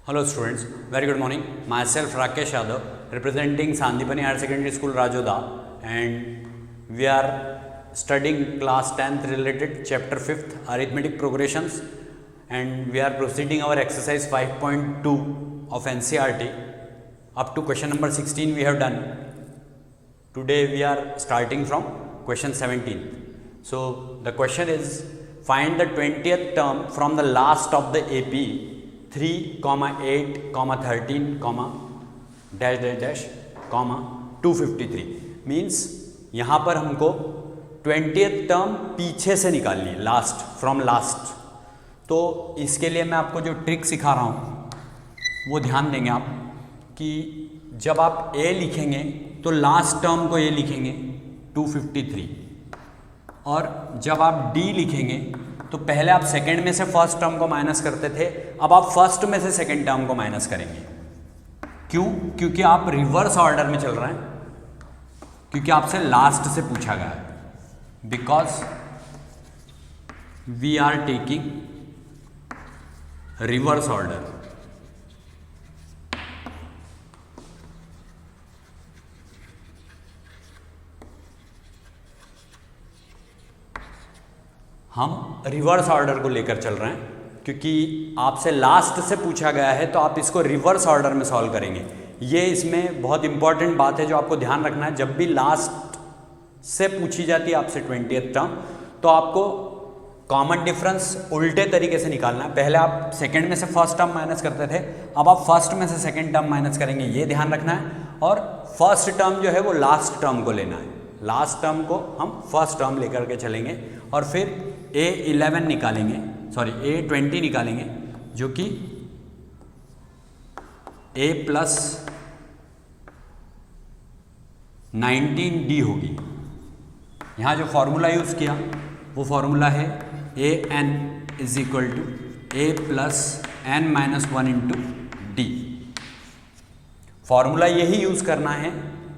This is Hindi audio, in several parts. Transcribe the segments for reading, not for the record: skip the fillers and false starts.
Hello students, very good morning. Myself Rakesh Yadav, representing Sandipani Higher Secondary School Rajoda, and we are studying class 10th related chapter 5th arithmetic progressions, and we are proceeding our exercise 5.2 of NCERT. Up to question number 16 we have done. Today we are starting from question 17. So the question is, find the 20th term from the last of the AP 3, 8, 13, dash dash dash, 253. Means यहाँ पर हमको 20th टर्म पीछे से निकालनी है, लास्ट, फ्रॉम लास्ट. तो इसके लिए मैं आपको जो ट्रिक सिखा रहा हूँ वो ध्यान देंगे आप, कि जब आप A लिखेंगे तो लास्ट टर्म को A लिखेंगे 253, और जब आप D लिखेंगे तो पहले आप सेकंड में से फर्स्ट टर्म को माइनस करते थे, अब आप फर्स्ट में से सेकंड टर्म को माइनस करेंगे. क्यों? क्योंकि आप रिवर्स ऑर्डर में चल रहे हैं, क्योंकि आपसे लास्ट से पूछा गया है. Because we are taking reverse order. हम रिवर्स ऑर्डर को लेकर चल रहे हैं, क्योंकि आपसे लास्ट से पूछा गया है तो आप इसको रिवर्स ऑर्डर में सॉल्व करेंगे. ये इसमें बहुत इंपॉर्टेंट बात है जो आपको ध्यान रखना है. जब भी लास्ट से पूछी जाती है आपसे 20th टर्म, तो आपको कॉमन डिफरेंस उल्टे तरीके से निकालना है. पहले आप सेकंड में से फर्स्ट टर्म माइनस करते थे, अब आप फर्स्ट में से सेकंड टर्म माइनस करेंगे, ये ध्यान रखना है. और फर्स्ट टर्म जो है वो लास्ट टर्म को लेना है, लास्ट टर्म को हम फर्स्ट टर्म लेकर के चलेंगे, और फिर A11 निकालेंगे, सॉरी A20 निकालेंगे, जो कि A प्लस 19D होगी. यहाँ जो फॉर्मूला यूज़ किया वो फॉर्मूला है AN is equal to A plus N minus 1 into D. Formula यही यूज़ करना है,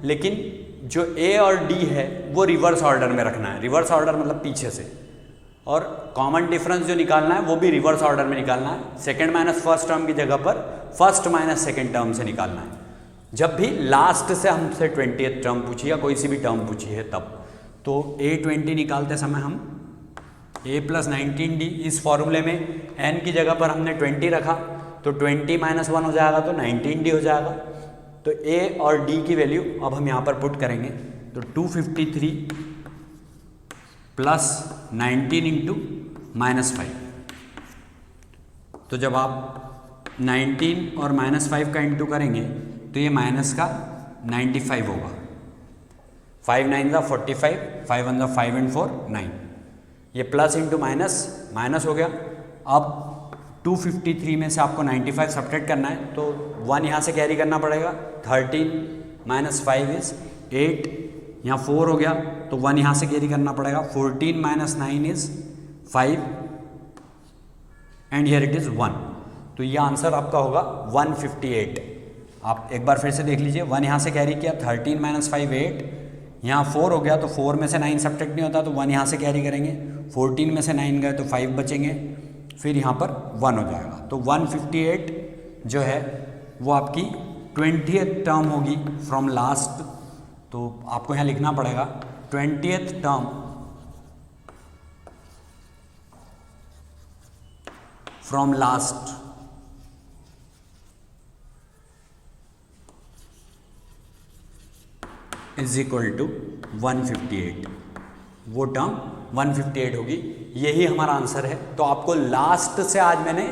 लेकिन जो A और D है वो रिवर्स ऑर्डर में रखना है. रिवर्स ऑर्डर मतलब पीछे से. और कॉमन डिफरेंस जो निकालना है वो भी रिवर्स ऑर्डर में निकालना है. सेकंड माइनस फर्स्ट टर्म की जगह पर फर्स्ट माइनस सेकंड टर्म से निकालना है. जब भी लास्ट से हमसे 20th टर्म पूछी या कोई सी भी टर्म पूछी है तब, तो A20 निकालते समय हम A प्लस 19D, इस फॉर्मूले में N की जगह पर हमने 20 रखा, तो 20 माइनस 1 हो जाएगा तो 19D हो जाएगा. तो A और D की वैल्यू अब हम यहाँ पर पुट करेंगे, तो 253 प्लस 19 इंटू माइनस 5. तो जब आप 19 और माइनस 5 का इंटू करेंगे तो ये माइनस का 95 होगा. 5 9 ज़ा 45, 5 1 ज़ा 5 एंड 4 9. ये प्लस इंटू माइनस माइनस हो गया. अब 253 में से आपको 95 सब्ट्रैक्ट करना है, तो 1 यहाँ से कैरी करना पड़ेगा. 13 माइनस 5 इज 8, यहाँ 4 हो गया, तो 1 यहाँ से कैरी करना पड़ेगा. 14 minus 9 is 5 and here it is 1. तो ये आंसर आपका होगा 158. आप एक बार फिर से देख लीजिए. 1 यहाँ से कैरी किया, 13 माइनस 5 8, यहाँ 4 हो गया, तो 4 में से 9 सब्ट्रैक्ट नहीं होता, तो 1 यहाँ से कैरी करेंगे. 14 में से 9 गए तो 5 बचेंगे, फिर यहाँ पर 1 हो जाएगा. तो 158 जो है वो आपकी 20th टर्म होगी फ्रॉम लास्ट. तो आपको यहाँ लिखना पड़ेगा 20th term from last is equal to 158. वो टर्म 158 होगी. यही हमारा आंसर है. तो आपको लास्ट से आज मैंने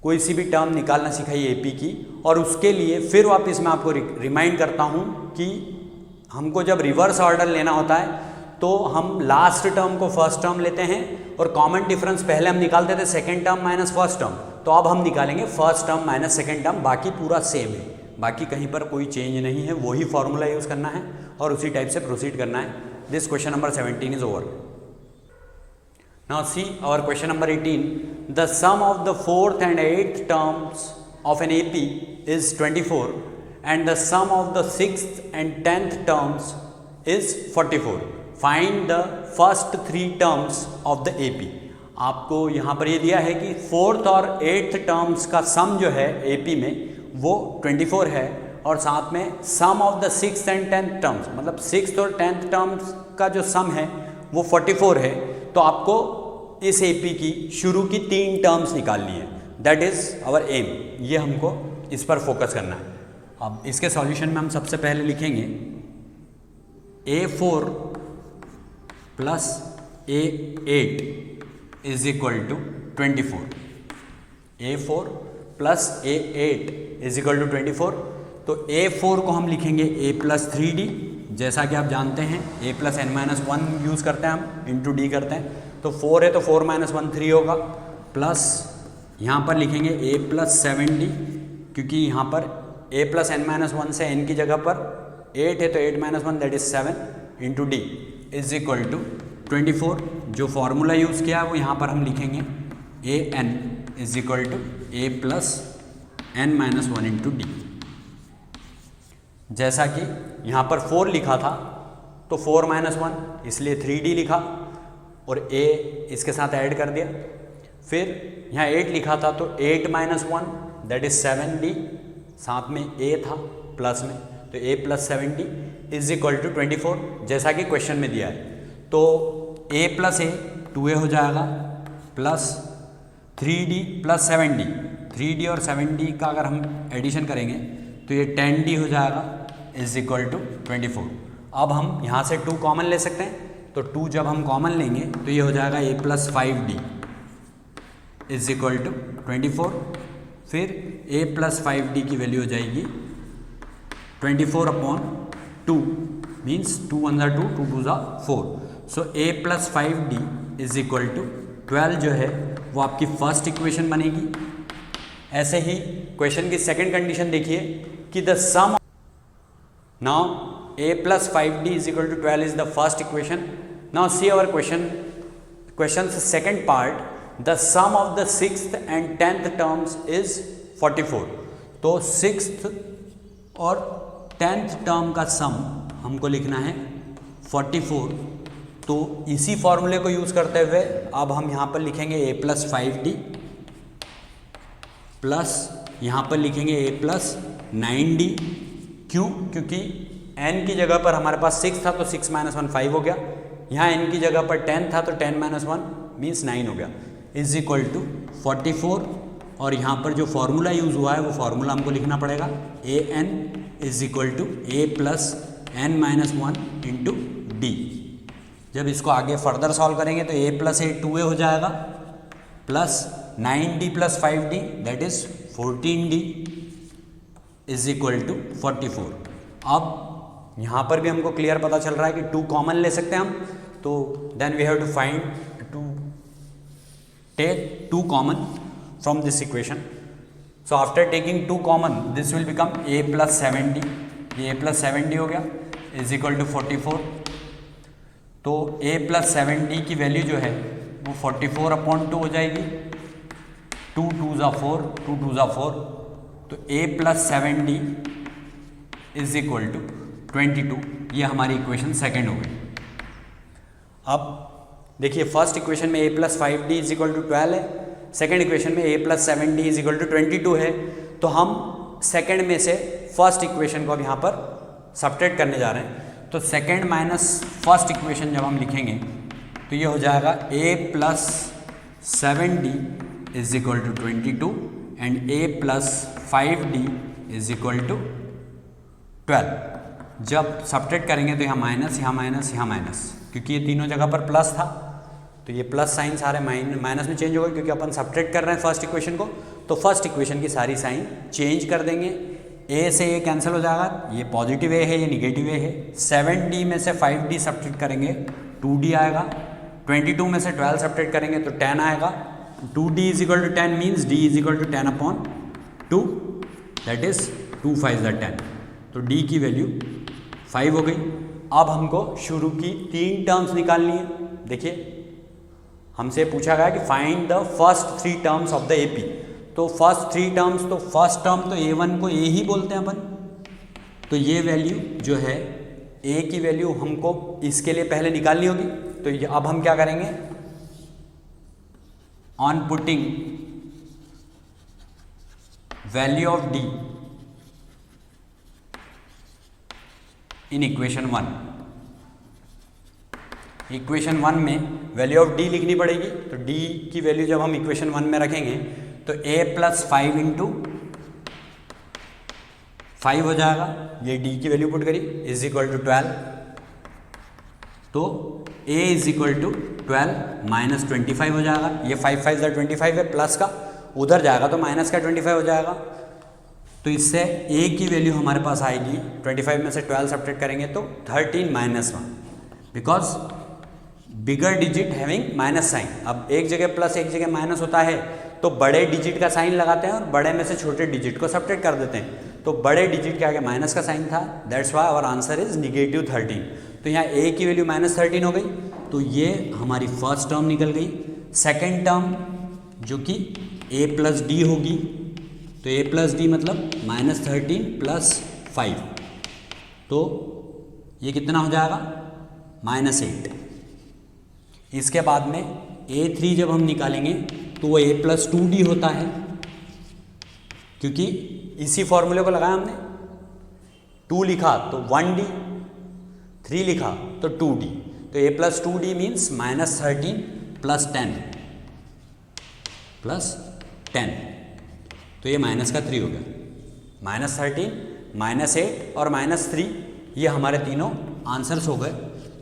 कोई सी भी टर्म निकालना सिखाई एपी की, और उसके लिए फिर वापस मैं आपको रिमाइंड करता हूँ कि हमको जब रिवर्स ऑर्डर लेना होता है तो हम लास्ट टर्म को फर्स्ट टर्म लेते हैं, और कॉमन डिफरेंस पहले हम निकालते थे second term minus first term, तो अब हम निकालेंगे first term minus second term. बाकी पूरा सेम है, बाकी कहीं पर कोई चेंज नहीं है. वही फॉर्मूला यूज़ करना है और उसी टाइप से प्रोसीड करना है. This question number 17 is over. Now see our question number 18. The sum of the 4th and 8th terms of an AP is 24 and the sum of the 6th and 10th terms is 44. Find the first 3 terms of the AP. आपको यहाँ पर ये दिया है कि 4th और 8th टर्म्स का सम जो है एपी में वो 24 है, और साथ में sum of the 6th and 10th terms, मतलब 6th और 10th टर्म्स का जो सम है वो 44 है। तो आपको इस एपी की शुरू की 3 टर्म्स निकालनी है, दैट इज़ आवर एम। ये हमको इस पर फोकस करना है। अब इसके सॉल्यूशन में हम सबसे पहले लिखेंगे A4 plus A8 is equal to 24। A4 plus A8 is equal to 24। तो A4 को हम लिखेंगे A प्लस 3D, जैसा कि आप जानते हैं A प्लस n-1 यूज़ करते हैं हम, इंटू D करते हैं। तो 4 है तो 4 - 1 3 होगा, प्लस यहाँ पर लिखेंगे A प्लस 7D, क्योंकि यहाँ पर A प्लस n-1 से n की जगह पर 8 है तो 8 - 1 that is 7 into D is equal to 24। जो फॉर्मूला यूज़ किया है वो यहाँ पर हम लिखेंगे AN is equal to A plus n-1 into D। जैसा कि यहाँ पर 4 लिखा था तो 4 - 1 इसलिए 3D लिखा और A इसके साथ ऐड कर दिया। फिर यहाँ 8 लिखा था तो 8 - 1 दैट इज 7D, साथ में A था प्लस में, तो A plus 7D is equal to 24, जैसा कि क्वेश्चन में दिया है। तो A प्लस A 2A हो जाएगा, plus 3D plus 7D, 3D और 7D का अगर हम एडिशन करेंगे तो ये 10D हो जाएगा इज इक्वल टू 24। अब हम यहाँ से 2 कॉमन ले सकते हैं, तो 2 जब हम कॉमन लेंगे तो ये हो जाएगा A plus 5D is equal to 24। फिर A प्लस 5D की वैल्यू हो जाएगी 24/2, means 2 1 × 2, 2 2 4। So A plus 5D is equal to 12 जो है वो आपकी फर्स्ट इक्वेशन बनेगी। ऐसे ही क्वेश्चन की सेकंड कंडीशन देखिए कि the sum, now A plus 5D is equal to 12 is the first equation. Now see our question second part, the sum of the 6th and 10th terms is 44। तो 6th और 10th टर्म का सम हमको लिखना है 44। तो इसी फॉर्मूले को यूज़ करते हुए अब हम यहाँ पर लिखेंगे A प्लस 5D प्लस यहाँ पर लिखेंगे A प्लस 9D। क्यों? क्योंकि n की जगह पर हमारे पास 6 था तो 6 - 1 5 हो गया, यहाँ n की जगह पर 10 था तो 10 - 1 मीन्स 9 हो गया, इज इक्वल टू 44। और यहाँ पर जो फॉर्मूला यूज़ हुआ है वो फॉर्मूला हमको लिखना पड़ेगा AN is equal to A plus n-1 into D। जब इसको आगे फर्दर सॉल्व करेंगे तो A प्लस A 2A हो जाएगा, plus 9D plus 5D that is 14D is equal to 44। अब यहाँ पर भी हमको क्लियर पता चल रहा है कि 2 कॉमन ले सकते हैं हम, तो then we have to find to take 2 common from this equation. So after taking 2 common this will become A plus 7D, ये A प्लस 7D हो गया इज इक्वल टू 44। तो A प्लस 7D की वैल्यू जो है वो 44/2 हो जाएगी, 2 2 × 4, 2 2 × 4। तो A plus 7D is equal to 22, ये हमारी इक्वेशन सेकेंड हो गई। अब देखिए फर्स्ट इक्वेशन में A plus 5D is equal to 12 है, सेकेंड इक्वेशन में A plus 7D is equal to 22 है। तो हम सेकेंड में से फर्स्ट इक्वेशन को अब यहाँ पर सब्ट्रैक्ट करने जा रहे हैं। तो सेकेंड माइनस फर्स्ट इक्वेशन जब हम लिखेंगे तो ये हो जाएगा A plus 7D is equal to 22 and A plus 5D is equal to 12। जब सब्ट्रैक्ट करेंगे तो यहाँ माइनस, यहाँ माइनस, यहाँ माइनस, क्योंकि ये तीनों जगह पर प्लस था तो ये प्लस साइन सारे माइनस में चेंज होगा, क्योंकि अपन सब्ट्रैक्ट कर रहे हैं फर्स्ट इक्वेशन को। तो फर्स्ट इक्वेशन की सारी साइन चेंज कर देंगे, A से A कैंसिल हो जाएगा, ये पॉजिटिव A है ये निगेटिव A है। 7D में से 5D सब्ट्रैक्ट करेंगे 2D आएगा, 22 में से 12 सब्ट्रैक्ट करेंगे तो 10 आएगा। 2D is equal to 10 means D is equal to 10/2 that is 2 5 = 10। तो D की वैल्यू 5 हो गई। अब हमको शुरू की 3 टर्म्स निकालनी है। देखिए हमसे पूछा गया कि find the first 3 terms of the AP। तो फर्स्ट 3 टर्म्स, तो फर्स्ट टर्म तो A1 को A ही बोलते हैं अपन, तो ये वैल्यू जो है A की वैल्यू हमको इसके लिए पहले निकालनी होगी। तो अब हम क्या करेंगे, on putting value of d in equation 1, equation 1 में वैल्यू ऑफ d लिखनी पड़ेगी। तो d की वैल्यू जब हम इक्वेशन 1 में रखेंगे तो a प्लस 5 इंटू 5 हो जाएगा, ये d की वैल्यू पुट करी, इज इक्वल टू 12। तो a is equal to 12 minus 25 हो जाएगा, ये 5 5 25 है, प्लस का उधर जाएगा तो माइनस का 25 हो जाएगा। तो इससे a की वैल्यू हमारे पास आएगी, 25 में से 12 सब्ट्रैक्ट करेंगे तो 13 minus 1, because bigger digit having minus sign. अब एक जगह प्लस एक जगह माइनस होता है तो बड़े डिजिट का साइन लगाते हैं और बड़े में से छोटे डिजिट को सब्ट्रैक्ट कर देते हैं। तो बड़े डिजिट के आगे माइनस का साइन था, that's why our answer is negative 13। तो यहाँ a की वैल्यू माइनस 13 हो गई, तो ये हमारी फर्स्ट टर्म निकल गई। सेकेंड टर्म जो कि a प्लस डी होगी, तो a प्लस डी मतलब माइनस 13 प्लस 5, तो ये कितना हो जाएगा माइनस 8। इसके बाद में a3 जब हम निकालेंगे तो वो a प्लस 2d होता है, क्योंकि इसी फॉर्मूले को लगाया हमने। 2 लिखा तो 1d, 3 लिखा तो 2d, तो a plus 2d means minus 13 plus 10 plus 10, तो ये माइनस का 3 हो गया। माइनस 13 माइनस 8 और माइनस 3, ये हमारे तीनों आंसर्स हो गए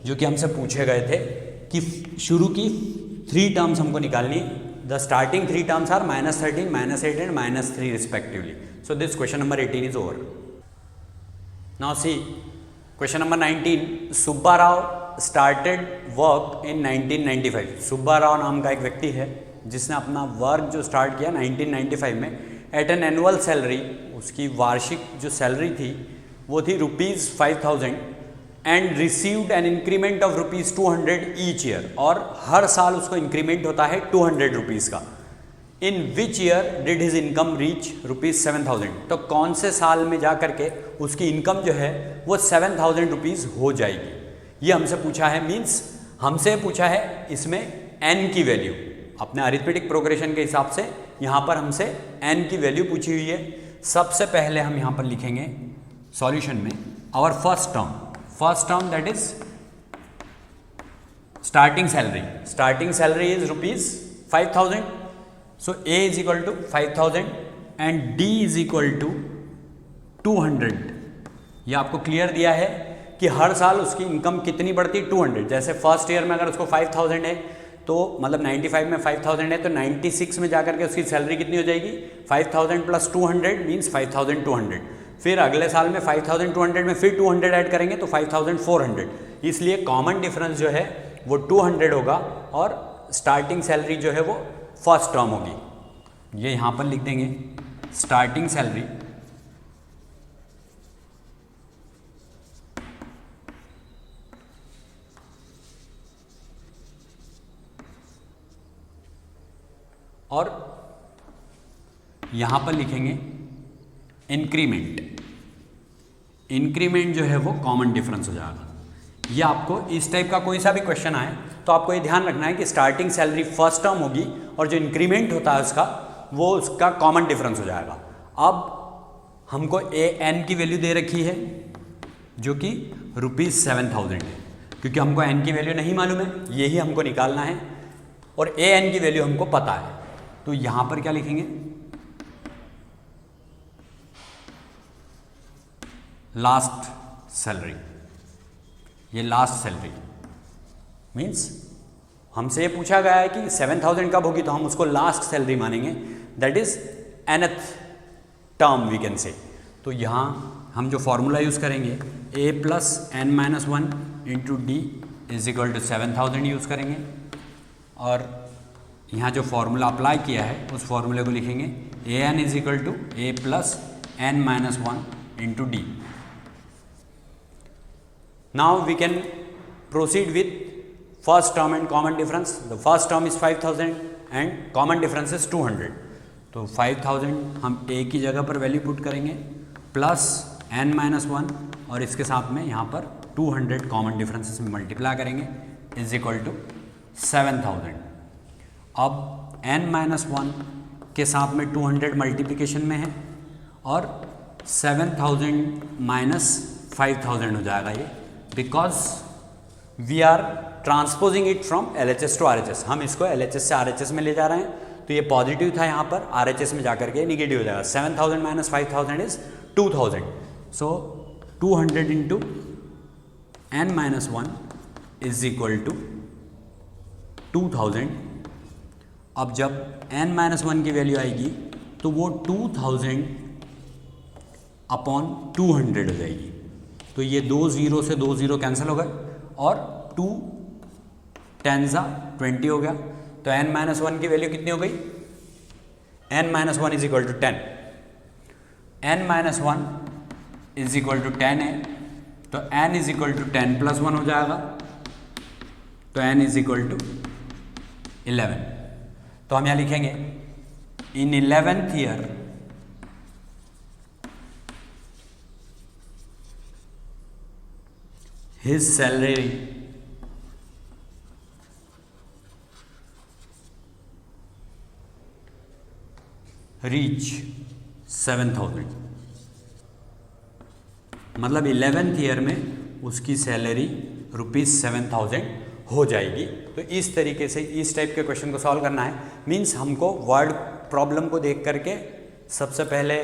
जो कि हमसे पूछे गए थे कि शुरू की 3 टर्म्स हमको निकालनी। The starting 3 terms are minus 13 minus 8 and minus 3 respectively. So this question number 18 is over. Now see question number 19। Subba Rao started work in 1995। Subba Rao नाम का एक व्यक्ति है जिसने अपना वर्क जो स्टार्ट किया 1995 में एट एन एनुअल सैलरी। उसकी वार्षिक जो सैलरी थी वो थी ₹5000 and received an increment of ₹200 each year, और हर साल उसको इंक्रीमेंट होता है 200 रुपीज़ का। In which year did his income reach ₹7000। तो कौन से साल में जा करके उसकी इनकम जो है वो 7000 रुपीज़ हो जाएगी, ये हमसे पूछा है। मीन्स हमसे पूछा है इसमें n की वैल्यू, अपने अरिथमेटिक प्रोग्रेशन के हिसाब से यहाँ पर हमसे n की वैल्यू पूछी हुई है। सबसे पहले हम यहाँ पर लिखेंगे सॉल्यूशन में our first term that is starting salary. Starting salary is ₹5000, so a is equal to 5000 and d is equal to 200। ये आपको क्लियर दिया है कि हर साल उसकी इनकम कितनी बढ़ती है 200। जैसे फर्स्ट ईयर में अगर उसको 5000 है तो मतलब 95 में 5000 है तो 96 में जाकर के उसकी सैलरी कितनी हो जाएगी 5000 प्लस 200 मीन्स 5200। फिर अगले साल में 5200 में फिर 200 ऐड करेंगे तो 5400। इसलिए कॉमन डिफरेंस जो है वो 200 होगा और स्टार्टिंग सैलरी जो है वो फर्स्ट टर्म होगी। ये यहाँ पर लिख देंगे स्टार्टिंग सैलरी और यहाँ पर लिखेंगे इंक्रीमेंट। इंक्रीमेंट जो है वो कॉमन डिफरेंस हो जाएगा। ये आपको इस टाइप का कोई सा भी क्वेश्चन आए तो आपको ये ध्यान रखना है कि स्टार्टिंग सैलरी फर्स्ट टर्म होगी और जो इंक्रीमेंट होता है उसका वो उसका कॉमन डिफरेंस हो जाएगा। अब हमको n की वैल्यू दे रखी है जो कि ₹7000 है, क्योंकि हमको n की वैल्यू नहीं मालूम है, यही हमको निकालना है, और an की वैल्यू हमको पता है। तो यहाँ पर क्या लिखेंगे लास्ट सैलरी। ये लास्ट सैलरी मीन्स हमसे ये पूछा गया है कि 7000 कब होगी, तो हम उसको लास्ट सैलरी मानेंगे, that is nth term we can say. तो यहाँ हम जो फॉर्मूला यूज़ करेंगे a plus n-1 into D is equal to 7000 use करेंगे, और यहाँ जो फॉर्मूला अप्लाई किया है उस फॉर्मूले को लिखेंगे an is equal to a plus n-1 into D. Now we can proceed with first term and common difference. The first term is 5000 and common difference is 200. तो 5000 हम a की जगह पर वैल्यू पुट करेंगे प्लस n-1 और इसके साथ में यहाँ पर 200 कॉमन डिफरेंसेस में मल्टीप्लाई करेंगे इज इक्वल टू 7000। अब n-1 के साथ में 200 मल्टीप्लिकेशन में है और 7000 माइनस 5000 हो जाएगा ये, because we are transposing it from LHS to RHS। हम इसको LHS से RHS में ले जा रहे हैं, तो ये पॉजिटिव था यहाँ पर, RHS में जाकर के निगेटिव हो जाएगा। 7000 minus 5000 is 2000, so 200 into n-1 is equal to 2000। अब जब n-1 की वैल्यू आएगी तो वो 2000 अपॉन 200 हो जाएगी, तो ये 2 0 से 2 0 कैंसिल हो गए और 2 10 20 हो गया। तो n-1 की वैल्यू कितनी हो गई? n-1 is equal to 10। n-1 is equal to 10 है, तो n is equal to 10 plus 1 हो जाएगा, तो n इज इक्वल टू 11। तो हम यहाँ लिखेंगे इन 11th year his salary reach 7000। मतलब 11th ईयर में उसकी सैलरी ₹7000 हो जाएगी। तो इस तरीके से इस टाइप के क्वेश्चन को सॉल्व करना है। मीन्स हमको वर्ड प्रॉब्लम को देख करके सबसे पहले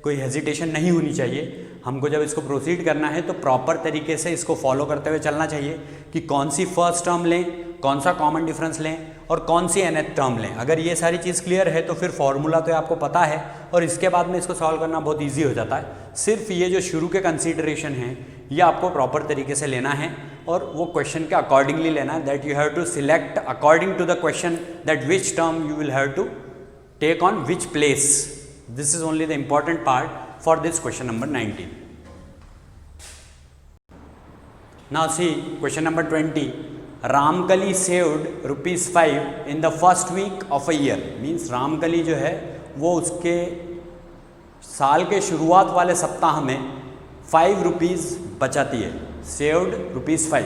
कोई हेजिटेशन नहीं होनी चाहिए। हमको जब इसको प्रोसीड करना है तो प्रॉपर तरीके से इसको फॉलो करते हुए चलना चाहिए कि कौन सी फर्स्ट टर्म लें, कौन सा कॉमन डिफरेंस लें और कौन सी nth टर्म लें। अगर ये सारी चीज़ क्लियर है तो फिर फॉर्मूला तो आपको पता है और इसके बाद में इसको सॉल्व करना बहुत ईजी हो जाता है। सिर्फ ये जो शुरू के कंसीडरेशन हैं ये आपको प्रॉपर तरीके से लेना है और वो क्वेश्चन के अकॉर्डिंगली लेना है। That you have to select according to the question that which term you will have to take on which place. This is only the important part for this question number 19. Now see question number 20. Ramkali saved ₹5 in the first week of a year. Means Ramkali जो है वो उसके साल के शुरुआत वाले सप्ताह में ₹5 बचाती है। Saved ₹5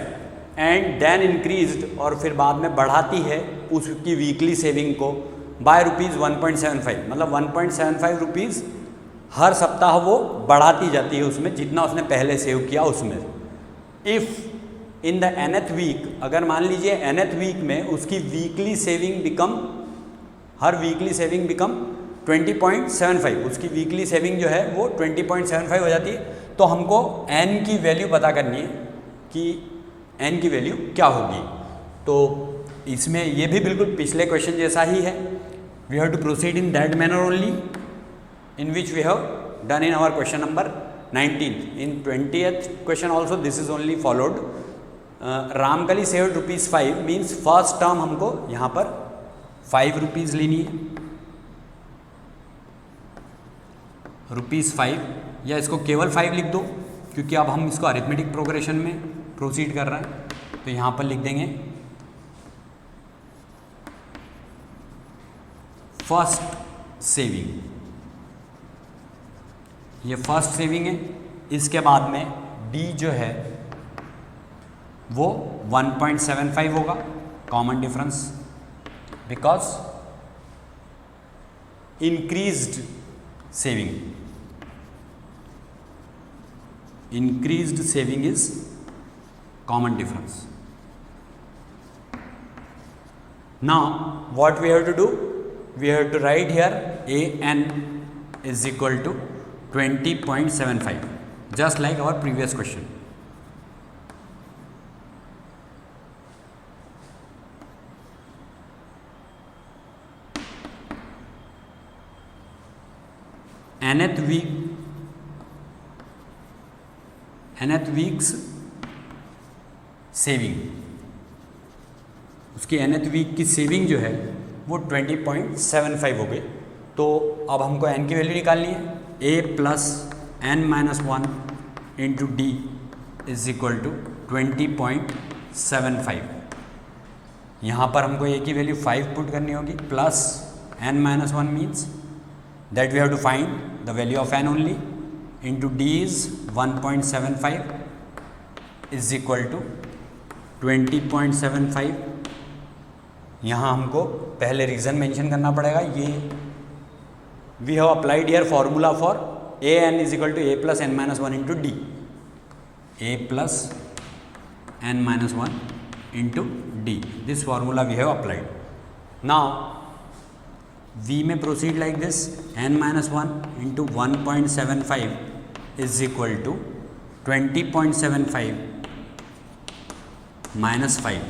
and then increased और फिर बाद में बढ़ाती है उसकी वीकली सेविंग को by ₹1.75। मतलब ₹1.75 हर सप्ताह वो बढ़ाती जाती है उसमें जितना उसने पहले सेव किया उसमें। If in the nth week, अगर मान लीजिए nth वीक में उसकी वीकली सेविंग बिकम, हर वीकली सेविंग बिकम 20.75, उसकी वीकली सेविंग जो है वो 20.75 हो जाती है। तो हमको n की वैल्यू पता करनी है कि n की वैल्यू क्या होगी। तो इसमें ये भी बिल्कुल पिछले क्वेश्चन जैसा ही है। We have to proceed in that manner only in which we have done in our question number 19. In 20th question also this is only followed. Ramkali saved ₹5 means first term हमको यहाँ पर ₹5 लेनी है, ₹5, या इसको केवल 5 लिख दो क्योंकि अब हम इसको अरिथमेटिक प्रोग्रेशन में प्रोसीड कर रहे हैं। तो यहाँ पर लिख देंगे फर्स्ट सेविंग, ये फर्स्ट सेविंग है। इसके बाद में डी जो है वो 1.75 होगा common difference, because increased saving, increased saving is common difference. Now what we have to do, we have to write here an is equal to 20.75, just like our previous question. nth week's saving, उसकी nth वीक की सेविंग जो है वो 20.75 हो गई। तो अब हमको n की वैल्यू निकालनी है। a plus n-1 into D is equal to 20.75। यहाँ पर हमको a की वैल्यू 5 पुट करनी होगी, plus n-1 means that we have to find the value of n only, into D is 1.75 is equal to 20.75 यहाँ हमको पहले रीज़न मेंशन करना पड़ेगा। ये we have applied here formula for A N is equal to A plus N minus one into D, A plus N minus one into D, this formula we have applied. Now we may proceed like this, N minus one into 1.75 is equal to 20.75 minus 5।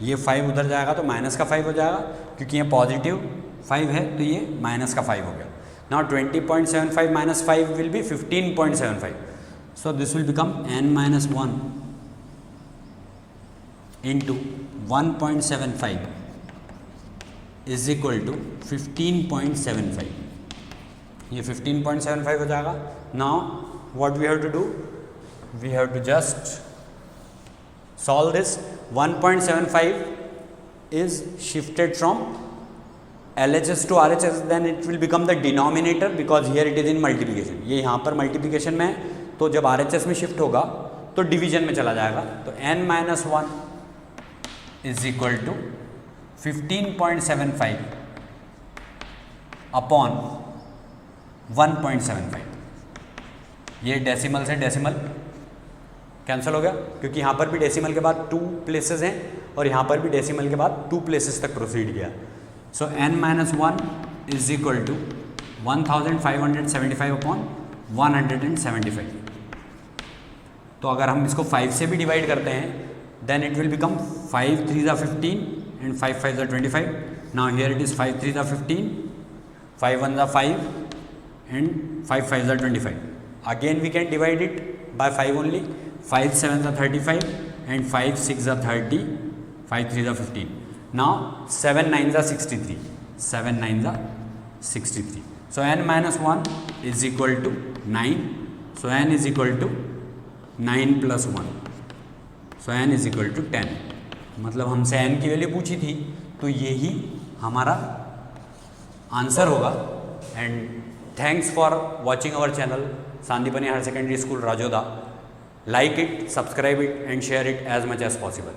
ये 5 उधर जाएगा तो माइनस का 5 हो जाएगा, क्योंकि ये पॉजिटिव 5 है तो ये माइनस का 5 हो गया। Now 20.75 minus 5 will be 15.75, so this will become n minus 1 into 1.75 is equal to 15.75, ये 15.75 हो जाएगा। Now what we have to do, we have to just solve this। 1.75 is shifted from LHS to RHS, then it will become the denominator because here it is in multiplication। ये यहाँ पर मल्टीप्लिकेशन में है, तो जब RHS में शिफ्ट होगा तो डिवीजन में चला जाएगा। तो n minus 1 is equal to 15.75 upon 1.75। ये डेसिमल से डेसिमल कैंसिल हो गया, क्योंकि यहाँ पर भी डेसिमल के बाद 2 प्लेसेस हैं और यहाँ पर भी डेसिमल के बाद 2 प्लेसेस तक प्रोसीड किया। So n minus 1 is equal to 1575 upon 175। तो अगर हम इसको 5 से भी डिवाइड करते हैं देन इट विल बिकम 5 3 ज़ा 15 एंड 5 5 ज़ा 25। नाउ हियर इट इज़ 5 3 ज़ा 15, 5 1 ज़ा 5 एंड 5 5 ज़ा 25। Again we can divide it by 5 only, 5 7 ज़ा 35 एंड 5 6 ज़ा 30, 5 3 ज़ा 15। नाउ 7 9 ज़ा 63, 7 9 ज़ा 63। So n minus 1 is equal to 9, so n is equal to 9 plus 1, so n is equal to 10। मतलब हमसे n की वैल्यू पूछी थी, तो यही हमारा आंसर होगा। And thanks for watching our channel Sandipani higher secondary school Rajoda. Like it, subscribe it and share it as much as possible.